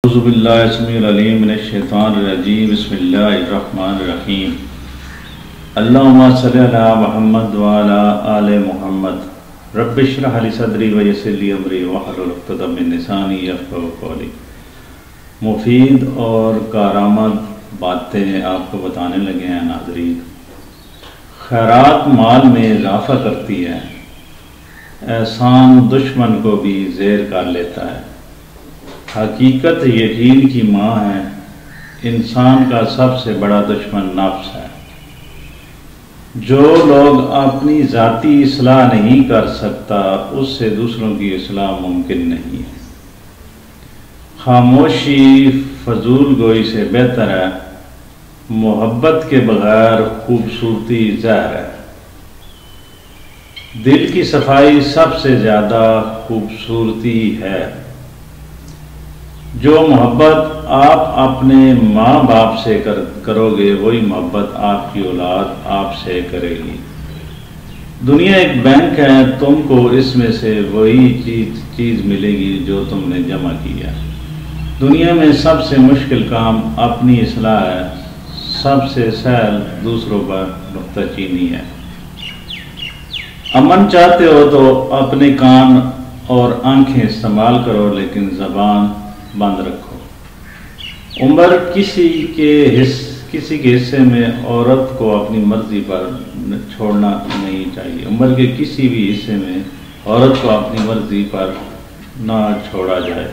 اعوذ باللہ السمیع العلیم من الشیطان الرجیم بسم اللہ الرحمن الرحیم اللہم صلی علی محمد وعلی آل محمد رب اشرح لی صدری ویسر لی امری واحلل عقدۃ من لسانی یفقہوا قولی۔ مفید اور کارآمد باتیں آپ کو بتانے لگے ہیں ناظرین۔ خیرات مال میں اضافہ کرتی ہے، احسان دشمن کو بھی زیر کر لیتا ہے۔ حقیقت یقین کی ماں ہے، انسان کا سب سے بڑا دشمن نفس ہے۔ جو لوگ اپنی ذاتی اصلاح نہیں کر سکتا اس سے دوسروں کی اصلاح ممکن نہیں ہے۔ خاموشی فضول گوئی سے بہتر ہے، محبت کے بغیر خوبصورتی زہر ہے۔ دل کی صفائی سب سے زیادہ خوبصورتی ہے۔ جو محبت آپ اپنے ماں باپ سے کرو گے وہی محبت آپ کی اولاد آپ سے کرے گی۔ دنیا ایک بینک ہے، تم کو اس میں سے وہی چیز ملے گی جو تم نے جمع کیا۔ دنیا میں سب سے مشکل کام اپنی اصلاح ہے، سب سے سہل دوسروں پر نکتہ چینی ہے۔ امن چاہتے ہو تو اپنے کان اور آنکھیں استعمال کرو، لیکن زبان بند رکھو۔ عمر کسی کے حصے میں عورت کو اپنی مرضی پر چھوڑنا نہیں چاہیے۔ عمر کے کسی بھی حصے میں عورت کو اپنی مرضی پر نہ چھوڑا جائے۔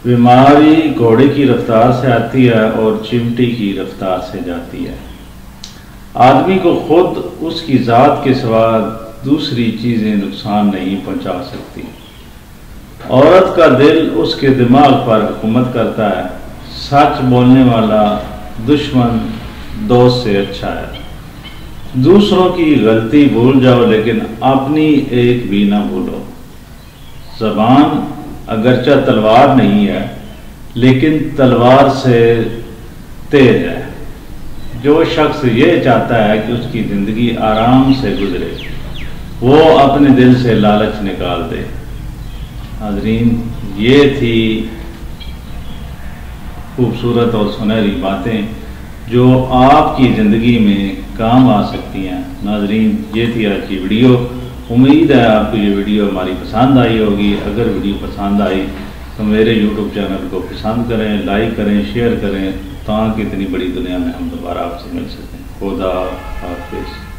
بیماری گھوڑے کی رفتار سے آتی ہے اور چمٹی کی رفتار سے جاتی ہے۔ آدمی کو خود اس کی ذات کے سوا دوسری چیزیں نقصان نہیں پہنچا سکتی۔ عورت کا دل اس کے دماغ پر حکومت کرتا ہے۔ سچ بولنے والا دشمن دوست سے اچھا ہے۔ دوسروں کی غلطی بھول جاؤ لیکن اپنی ایک بھی نہ بھولو۔ زبان اگرچہ تلوار نہیں ہے لیکن تلوار سے تیز ہے۔ جو شخص یہ چاہتا ہے کہ اس کی زندگی آرام سے گزرے وہ اپنے دل سے لالچ نکال دے۔ حاضرین، یہ تھی خوبصورت اور سنہری باتیں جو آپ کی زندگی میں کام آ سکتی ہیں۔ ناظرین، یہ تھی آج کی ویڈیو۔ امید ہے آپ کو یہ ویڈیو ہماری پسند آئی ہوگی۔ اگر ویڈیو پسند آئی تو میرے یوٹیوب چینل کو پسند کریں، لائک کریں، شیئر کریں تاکہ اتنی بڑی دنیا میں ہم دوبارہ آپ سے مل سکیں۔ خدا حافظ۔